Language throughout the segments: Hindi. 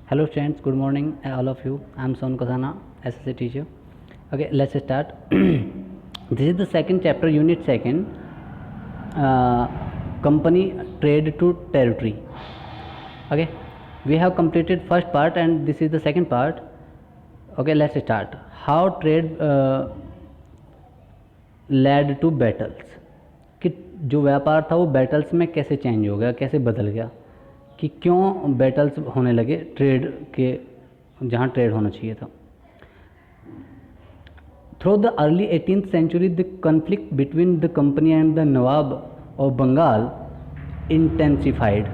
Hello students, good morning all of you. I am Son Kazana, SSC teacher. Okay, let's start. This is the second chapter, unit second, company trade to territory. Okay, we have completed first part and this is the second part. Okay, let's start. How trade led to battles. कि जो व्यापार था वो बैटल्स में कैसे चेंज हो गया, कैसे बदल गया, कि क्यों बैटल्स होने लगे ट्रेड के जहाँ ट्रेड होना चाहिए था. Through the early 18th century the conflict between the company and the nawab of Bengal intensified.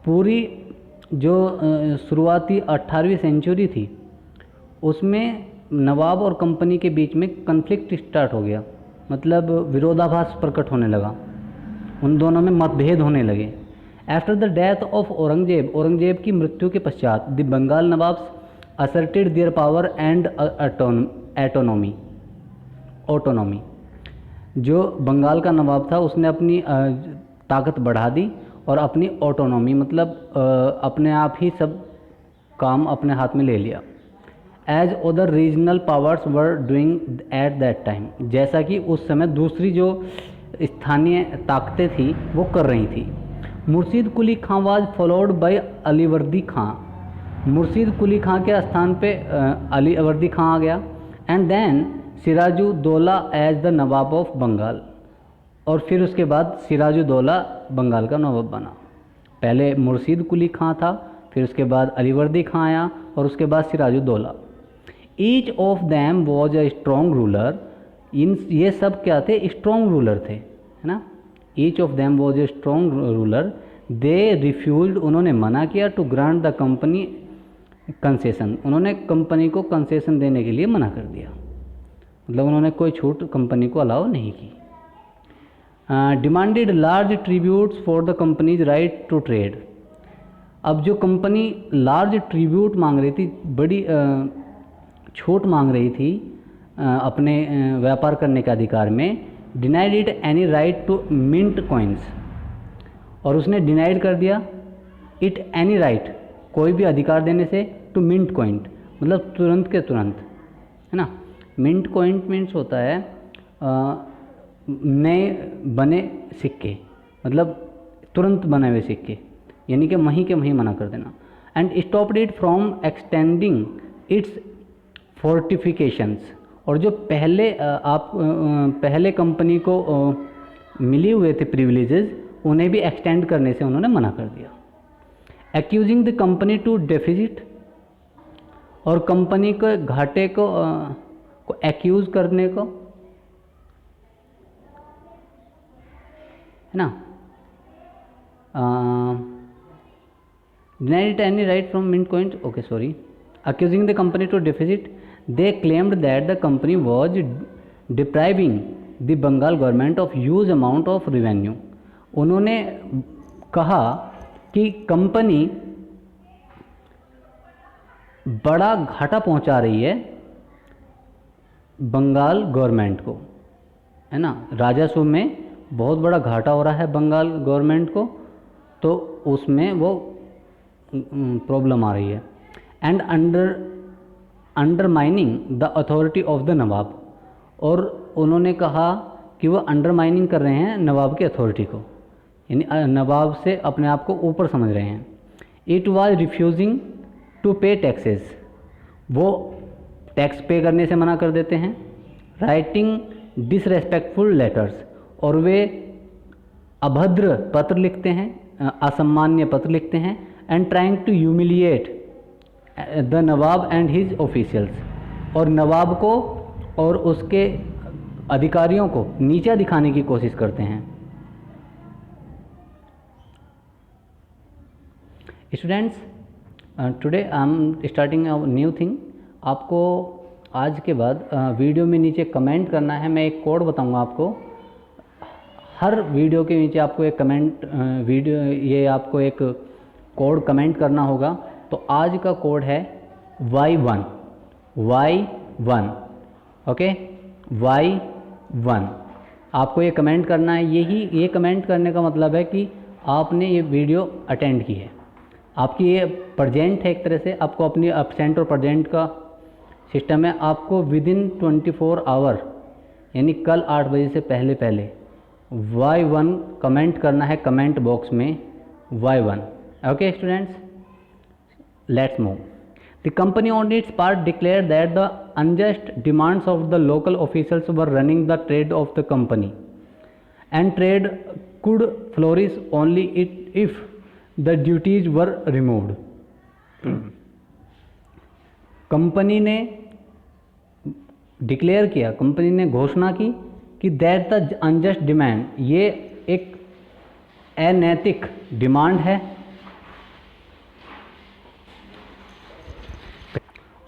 पूरी जो शुरुआती 18वीं सेंचुरी थी उसमें नवाब और कंपनी के बीच में कन्फ्लिक्ट स्टार्ट हो गया, मतलब विरोधाभास प्रकट होने लगा, उन दोनों में मतभेद होने लगे. After the death of Aurangzeb की मृत्यु के पश्चात the Bengal nawabs asserted their power and autonomy. जो बंगाल का नवाब था उसने अपनी ताकत बढ़ा दी और अपनी ऑटोनॉमी मतलब अपने आप ही सब काम अपने हाथ में ले लिया. As other regional powers were doing at that time, जैसा कि उस समय दूसरी जो स्थानीय ताकतें थी वो कर रही थी. Murshid Quli Khan was followed by Alivardi Khan. Murshid Quli Khan के स्थान पे अलीवर्दी खां आ गया. And then Sirajuddaulah as the nawab of Bengal. और फिर उसके बाद सिराजुद्दौला बंगाल का नवाब बना. पहले मुर्शीद कुली खां था, फिर उसके बाद अलीवर्दी खां आया और उसके बाद Sirajuddaulah. Each of them was a strong ruler. ये सब क्या थे? स्ट्रॉन्ग रूलर थे, है ना. Each of them was a strong ruler. They refused, उन्होंने मना किया, to grant the company concession. उन्होंने कंपनी को कंसेशन देने के लिए मना कर दिया, मतलब उन्होंने कोई छूट कंपनी को अलाउ नहीं की. Demanded large tributes for the company's right to trade. अब जो कंपनी लार्ज ट्रिब्यूट मांग रही थी, बड़ी छूट मांग रही थी अपने व्यापार करने के अधिकार में, denied it any right to mint coins. और उसने डिनाइड कर दिया इट एनी राइट, कोई भी अधिकार देने से, टू मिंट कॉइन, मतलब तुरंत के तुरंत, है ना. मिंट कॉइन मीन्स होता है नए बने सिक्के, मतलब तुरंत बने हुए सिक्के, यानी कि वहीं के वहीं मना कर देना. And stopped it from extending its fortifications. और जो पहले कंपनी को मिले हुए थे प्रिविलेजेस, उन्हें भी एक्सटेंड करने से उन्होंने मना कर दिया. Accusing the company to deficit, और कंपनी के घाटे को एक्यूज करने को, है ना. Denied any right from mint coins. Okay, sorry. Accusing the company to deficit, they claimed that the company was depriving the Bengal government of huge amount of revenue. उन्होंने कहा कि कंपनी बड़ा घाटा पहुंचा रही है बंगाल गवर्नमेंट को, है ना. राजस्व में बहुत बड़ा घाटा हो रहा है बंगाल गवर्नमेंट को, तो उसमें वो प्रॉब्लम आ रही है. And undermining the authority of the nawab. और उन्होंने कहा कि वो अंडरमाइनिंग कर रहे हैं नवाब की अथॉरिटी को, यानी नवाब से अपने आप को ऊपर समझ रहे हैं. इट वाज रिफ्यूजिंग टू पे टैक्सेस. वो टैक्स पे करने से मना कर देते हैं. राइटिंग डिसरेस्पेक्टफुल लेटर्स, और वे अभद्र पत्र लिखते हैं, असम्मान्य पत्र लिखते हैं. And trying to humiliate the nawab and his officials. और नवाब को और उसके अधिकारियों को नीचा दिखाने की कोशिश करते हैं. Students, today I am starting a new thing. आपको आज के बाद वीडियो में नीचे कमेंट करना है. मैं एक कोड बताऊंगा आपको. हर वीडियो के नीचे आपको एक कमेंट ये आपको एक कोड कमेंट करना होगा. तो आज का कोड है Y1. ओके, Y1 आपको ये कमेंट करना है. ये कमेंट करने का मतलब है कि आपने ये वीडियो अटेंड की है, आपकी ये प्रेजेंट है, एक तरह से आपको अपनी एब्सेंट और प्रेजेंट का सिस्टम है। आपको विदिन 24 आवर यानी कल 8 बजे से पहले पहले Y1 कमेंट करना है कमेंट बॉक्स में Y1। Okay students, let's move. The company on its part declared that the unjust demands of the local officials were running the trade of the company, and trade could flourish only if the duties were removed. Company ने डिक्लेयर किया, कंपनी ने घोषणा की कि दैट द अनजस्ट डिमांड, ये एक अनैतिक डिमांड है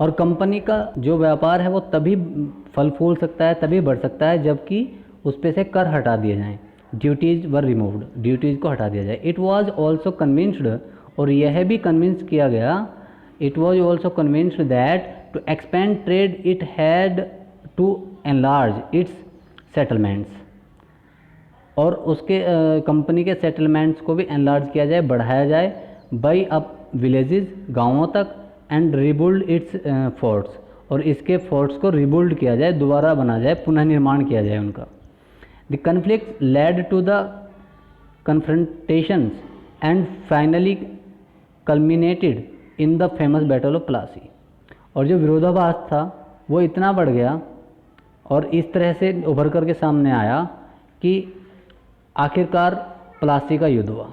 और कंपनी का जो व्यापार है वो तभी फल फूल सकता है, तभी बढ़ सकता है जबकि उस पे से कर हटा दिए जाएं, ड्यूटीज़ वर रिमूव्ड, ड्यूटीज़ को हटा दिया जाए। इट वाज ऑल्सो कन्विंस्ड, और यह भी कन्विंस किया गया, it was also convinced that to expand trade it had to enlarge its settlements, और उसके कंपनी के सेटलमेंट्स को भी एनलार्ज किया जाए, बढ़ाया जाए, बाई अप विलेजेस, गाँवों तक, एंड रिबिल्ड इट्स फोर्ट्स, और इसके फोर्ट्स को रिबिल्ड किया जाए, दोबारा बना जाए, पुनः निर्माण किया जाए उनका। The conflict led to the confrontations and finally culminated in the famous battle of Plassey, और जो विरोधाभास था वो इतना बढ़ गया और इस तरह से उभर कर के सामने आया कि आखिरकार प्लासी का युद्ध हुआ,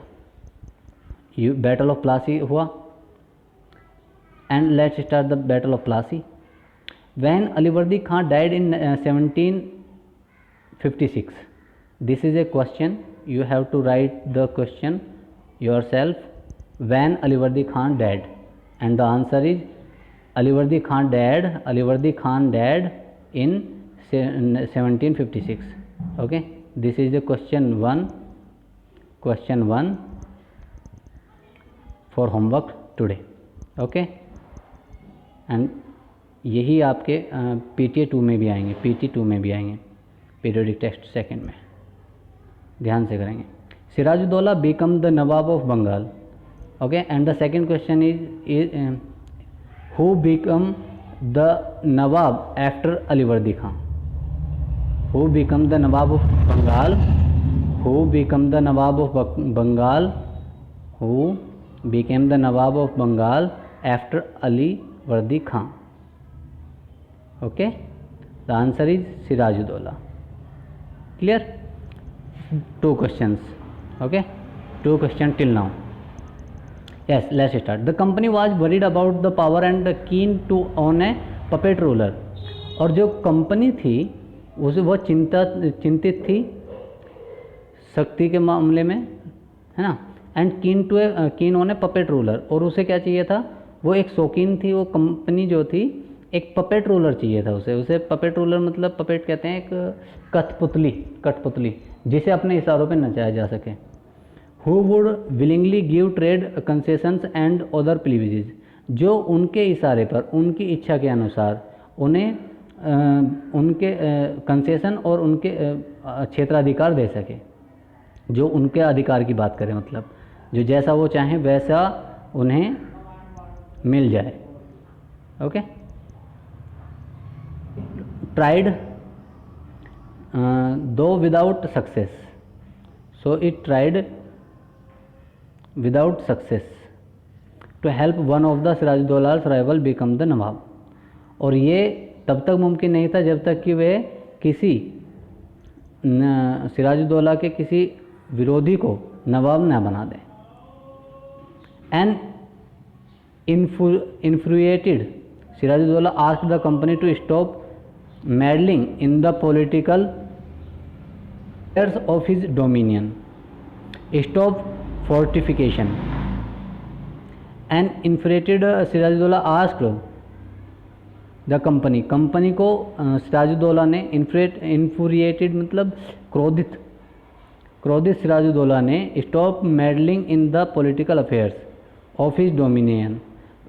बैटल ऑफ प्लासी हुआ। And let's start the battle of Plassey. When Alivardi Khan died in 1756, this is a question, you have to write the question yourself. When Alivardi Khan died, and the answer is Alivardi Khan died in 1756. Okay, this is the question one for homework today. Okay, and यही आपके PTA 2 में भी आएंगे, PT 2 में भी आएंगे, पीरियोडिक टेस्ट सेकंड में, ध्यान से करेंगे। Sirajuddaulah become the nawab of Bengal. Okay, and the second question is who become the nawab after Alivardi Khan. Who become the nawab of Bengal, who become the nawab of Bengal, who became the nawab of Bengal after Alivardi Khan. Okay, the answer is Sirajuddaulah. Clear? 2 questions. Okay, 2 questions till now. Yes, let's start. The company was worried about the power and keen to own a puppet ruler. और जो कंपनी थी उसे वो चिंतित थी शक्ति के मामले में, है ना, and keen on A puppet ruler, और उसे क्या चाहिए था, वो एक शौकीन थी, वो कंपनी जो थी एक पपेट रूलर चाहिए था उसे पपेट रूलर मतलब पपेट कहते हैं एक कठपुतली जिसे अपने इशारों पे नचाया जा सके। Who would willingly give trade concessions and other privileges, जो उनके इशारे पर, उनकी इच्छा के अनुसार उन्हें उनके कंसेशन और उनके क्षेत्राधिकार दे सके, जो उनके अधिकार की बात करें, मतलब जो जैसा वो चाहें वैसा उन्हें मिल जाए। Okay, tried though without success, so it tried without success to help one of the सिराजुद्दौला's rival become the नवाब, और ये तब तक मुमकिन नहीं था जब तक कि वे किसी सिराजुद्दौला के किसी विरोधी को नवाब न बना दें। And infuriated Sirajuddaulah asked the company to stop meddling in the political affairs of his dominion, stop fortification, and infuriated Sirajuddaulah asked the company को सिराजुद्दौला ने infuriated मतलब क्रोधित सिराजुद्दौला ने stop meddling in the political affairs of his dominion,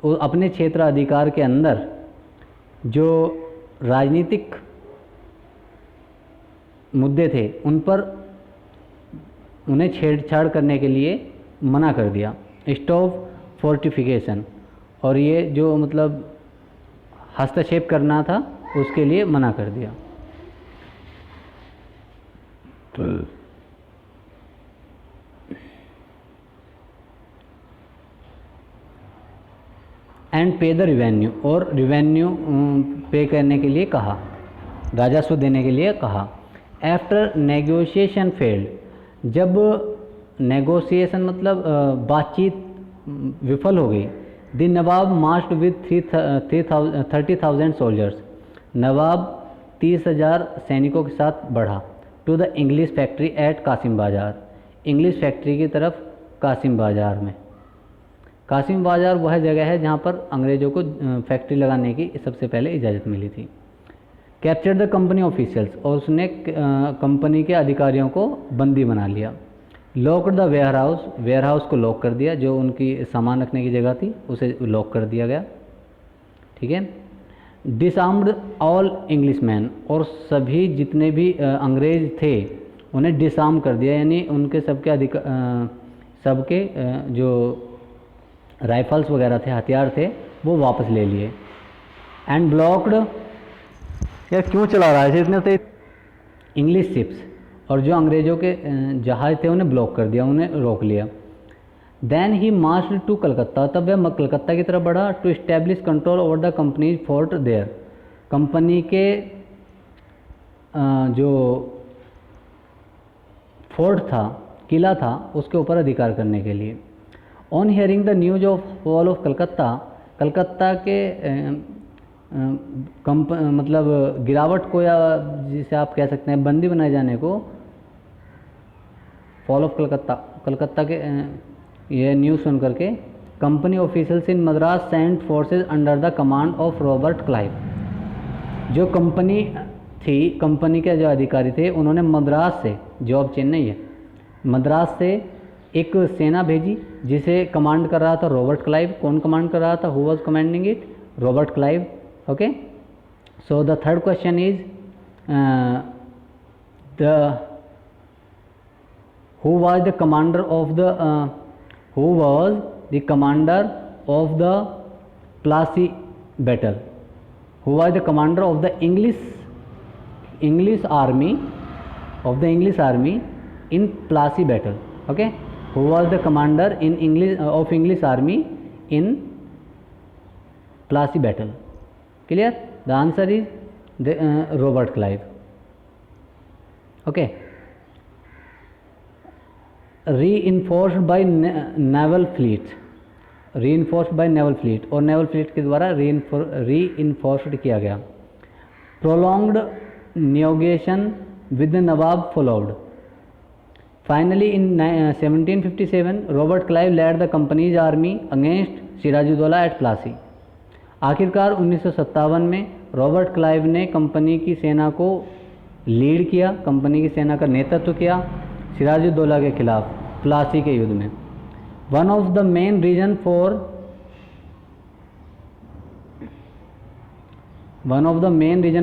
अपने क्षेत्राधिकार के अंदर जो राजनीतिक मुद्दे थे उन पर उन्हें छेड़छाड़ करने के लिए मना कर दिया। स्टॉप फोर्टिफिकेशन, और ये जो मतलब हस्तक्षेप करना था उसके लिए मना कर दिया। एंड पे द रिवेन्यू, और रिवेन्यू पे करने के लिए कहा, राजस्व देने के लिए कहा। आफ्टर नेगोशिएशन फेल्ड, जब नेगोशिएशन मतलब बातचीत विफल हो गई, the nawab marched with 30,000 soldiers, नवाब 30,000 सैनिकों के साथ बढ़ा to the English factory at Kasim Bazar, English factory की तरफ कासिम बाज़ार में। कासिम बाज़ार वह जगह है जहाँ पर अंग्रेज़ों को फैक्ट्री लगाने की सबसे पहले इजाज़त मिली थी। कैप्चर द कंपनी ऑफिशियल्स, और उसने कंपनी के अधिकारियों को बंदी बना लिया। लॉक्ड द वेयरहाउस, वेयरहाउस को लॉक कर दिया, जो उनकी सामान रखने की जगह थी उसे लॉक कर दिया गया, ठीक है। डिसआर्म्ड ऑल इंग्लिश मैन, और सभी जितने भी अंग्रेज़ थे उन्हें डिसआर्म कर दिया, यानी उनके सबके जो राइफल्स वगैरह थे, हथियार थे, वो वापस ले लिए। एंड ब्लॉक्ड, यार क्यों चला रहा है इतने तेज, इंग्लिश शिप्स, और जो अंग्रेज़ों के जहाज़ थे उन्हें ब्लॉक कर दिया, उन्हें रोक लिया। Then he marched to Calcutta, तब वह कलकत्ता की तरफ बढ़ा। To establish control over the company's fort there, company के जो फोर्ट था, किला था, उसके ऊपर अधिकार करने के लिए। On hearing the news of fall of Calcutta, Calcutta के मतलब गिरावट को, या जिसे आप कह सकते हैं बंदी बनाए जाने को, फॉल ऑफ कलकत्ता, कलकत्ता के यह न्यूज़ सुन करके company officials in Madras sent forces under the command of Robert Clive, जो कंपनी थी, कंपनी के जो अधिकारी थे, उन्होंने मद्रास से, जो अब चेन्नई है, मद्रास से एक सेना भेजी जिसे कमांड कर रहा था रॉबर्ट क्लाइव। कौन कमांड कर रहा था? Who was commanding it? Robert Clive. Okay, so the third question is the who was the commander of the Plassey battle? Who was the commander of the English army in Plassey battle? Okay, who was the commander in English army in Plassey battle? Clear? The answer is Robert Clive. Okay. Reinforced by naval fleet, और नेवल फ्लीट के द्वारा रीइंफोर्स्ड किया गया। Prolonged negotiation with nawab followed. Finally in 1757 Robert Clive led the company's army against Sirajuddaulah at Plassey. आखिरकार 1957 में रॉबर्ट क्लाइव ने कंपनी की सेना को लीड किया, कंपनी की सेना का नेतृत्व किया सिराजुद्दौला के खिलाफ प्लासी के युद्ध में। One of the main reason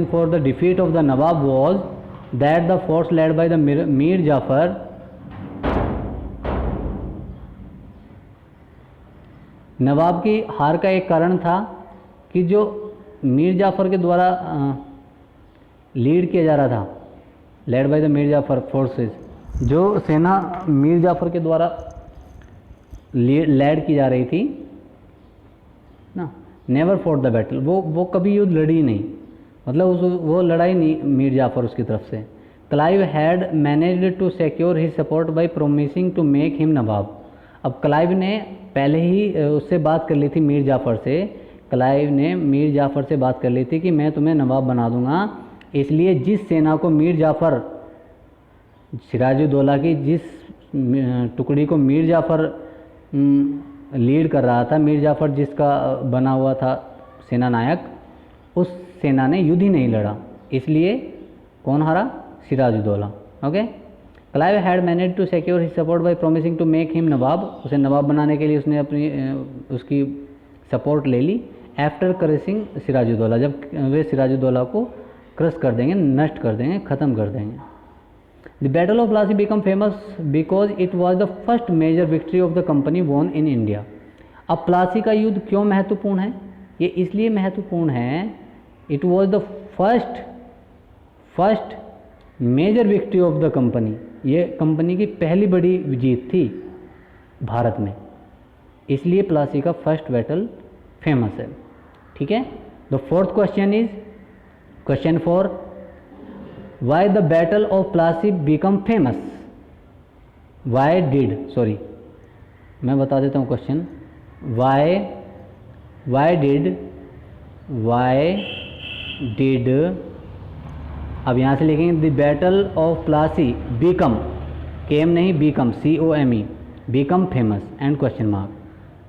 for the defeat of the nawab was that the force led by the Mir Jafar नवाब की हार का एक कारण था कि जो मीर जाफर के द्वारा लीड किया जा रहा था, led by the Mir Jafar forces, जो सेना मीर जाफर के द्वारा लेड की जा रही थी ना, नेवर फॉट द बैटल, वो कभी युद्ध लड़ी नहीं, मतलब वो लड़ाई नहीं मीर जाफर उसकी तरफ से। Clive had managed to secure his support by promising to make him nawab. अब क्लाइव ने पहले ही उससे बात कर ली थी मीर जाफर से, क्लाइव ने मीर जाफर से बात कर ली थी कि मैं तुम्हें नवाब बना दूंगा, इसलिए जिस सेना को मीर जाफर, सिराजुद्दौला की जिस टुकड़ी को मीर जाफर लीड कर रहा था, मीर जाफर जिसका बना हुआ था सेना नायक, उस सेना ने युद्ध ही नहीं लड़ा, इसलिए कौन हारा? Sirajuddaulah. Okay, Clive had manage to secure his support by promising to make him nawab. उसे नवाब बनाने के लिए उसने उसकी सपोर्ट ले ली। आफ्टर क्रशिंग सिराजुद्दौला, जब वे सिराजुद्दौला को क्रश कर देंगे, नष्ट कर देंगे, ख़त्म कर देंगे। The battle of Plassey become famous because it was the first major victory of the company won in India. अब प्लासी का युद्ध क्यों महत्वपूर्ण है? ये इसलिए महत्वपूर्ण है, it was the first major victory of the company, ये कंपनी की पहली बड़ी जीत थी भारत में, इसलिए प्लासी का फर्स्ट बैटल फेमस है। ठीक है। The fourth question is question 4, why the battle of Plassey become famous? मैं बता देता हूँ क्वेश्चन। वाई डिड अब यहाँ से लिखेंगे the battle of Plassey become, came नहीं become, COME, become famous and question mark.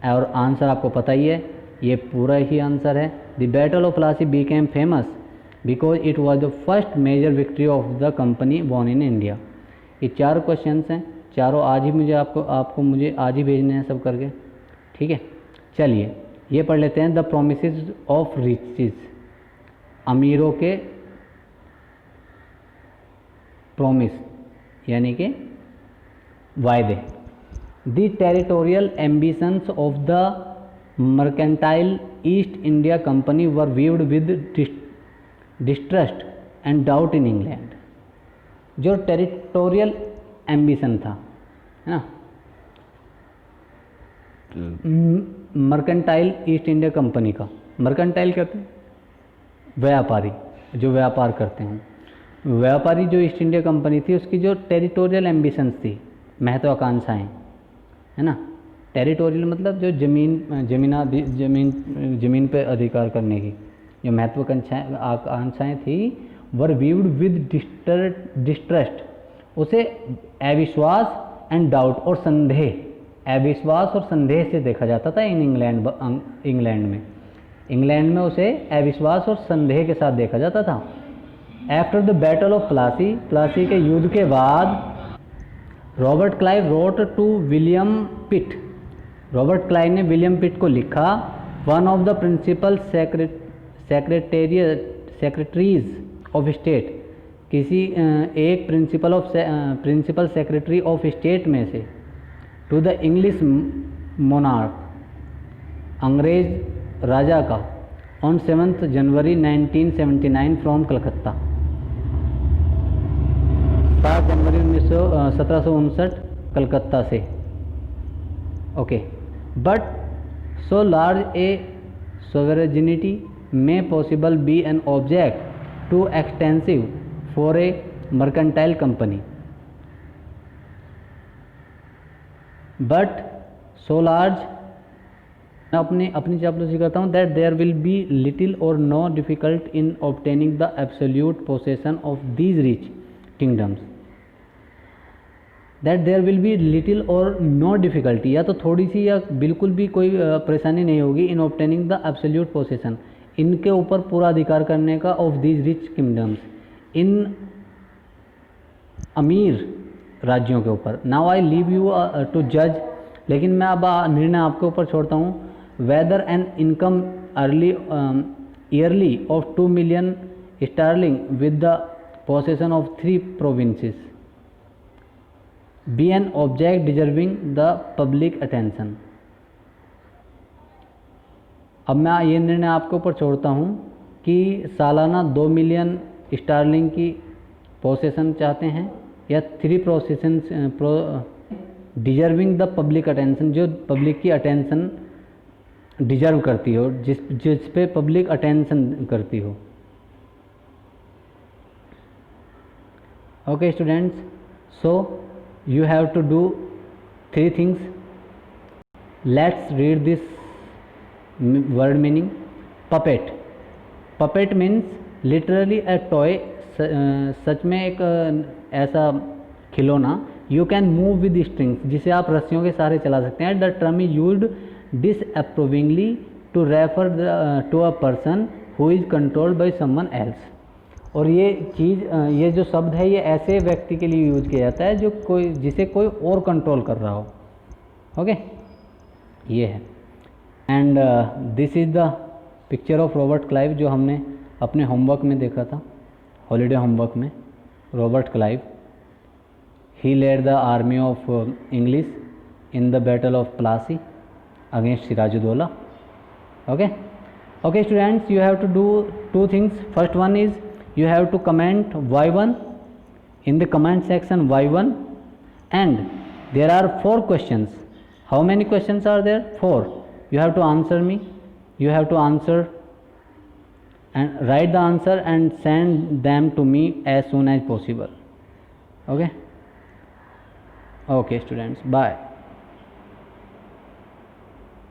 और आंसर आपको पता ही है, ये पूरा ही आंसर है। The battle of Plassey became famous because it was the first major victory of the company won in India. ये 4 क्वेश्चंस हैं, चारों आज ही मुझे मुझे आज ही भेजने हैं सब करके। ठीक है, चलिए ये पढ़ लेते हैं। द प्रोमिसेस ऑफ रिचेस, अमीरों के प्रोमिस यानी कि वायदे। The territorial ambitions of the mercantile east India company were weaved with distrust and doubt in England. जो टेरिटोरियल एम्बिशन था, है ना, मर्केंटाइल ईस्ट इंडिया कंपनी का, मर्केंटाइल कहते हैं व्यापारी, जो व्यापार करते हैं, व्यापारी जो ईस्ट इंडिया कंपनी थी उसकी जो टेरिटोरियल एम्बिशंस थी, महत्वाकांक्षाएं, है ना। टेरिटोरियल मतलब जो ज़मीन पे अधिकार करने की जो महत्वाकांक्षाएं आकांक्षाएँ थी, वर व्यूड विद डिस्ट्रस्ट, उसे अविश्वास एंड डाउट और संदेह, अविश्वास और संदेह से देखा जाता था इन इंग्लैंड में उसे अविश्वास और संदेह के साथ देखा जाता था। After the battle of Plassey के युद्ध के बाद Robert Clive wrote to William Pitt, Robert Clive ने विलियम पिट को लिखा, one of the principal secretaries of state, किसी एक प्रिंसिपल सेक्रेटरी ऑफ स्टेट में से, टू द इंग्लिश मोनार्क, अंग्रेज राजा का, ऑन 7 जनवरी 1979 फ्रॉम कलकत्ता, 7 जनवरी 1759 कलकत्ता से। Okay, but so large A sovereignty may possible be an object too extensive for a mercantile company, but so large, मैं अपनी चापलूसी करता हूँ, that there will be little or no difficult in obtaining the absolute possession of these rich kingdoms, that there will be little or no difficulty, या तो थोड़ी सी या बिल्कुल भी कोई परेशानी नहीं होगी, in obtaining the absolute possession, इनके ऊपर पूरा अधिकार करने का, ऑफ दीज रिच किंगडम्स, इन अमीर राज्यों के ऊपर। Now I leave you to जज, लेकिन मैं अब निर्णय आपके ऊपर छोड़ता हूँ, whether an income yearly of 2 million sterling with the possession of 3 provinces be an object deserving the public attention. अब मैं ये निर्णय आपके ऊपर छोड़ता हूँ कि सालाना 2 million स्टार्लिंग की पोसेशन चाहते हैं या 3 possession deserving the public attention, जो पब्लिक की अटेंशन डिजर्व करती हो, जिस पे पब्लिक अटेंशन करती हो। Okay students, so you have to do 3 things. Let's read this word meaning. Puppet means literally a toy, सच में एक ऐसा खिलौना, you can move with strings, जिसे आप रस्सियों के सहारे चला सकते हैं. The term is used disapprovingly to refer to a person who is controlled by someone else. और ये जो शब्द है ये ऐसे व्यक्ति के लिए यूज किया जाता है जिसे कोई और कंट्रोल कर रहा हो. ओके, ये है. And this is the picture of Robert Clive, जो हमने अपने होमवर्क में देखा था, हॉलीडे होमवर्क में. Robert Clive he led the army of English in the battle of Plassey against Sirajuddaulah. Okay. Okay students, you have to do two things. First one is you have to comment y1 in the comment section, y1, and there are 4 questions. How many questions are there? 4. You have to answer me. You have to answer and write the answer and send them to me as soon as possible. Okay. Okay students, bye.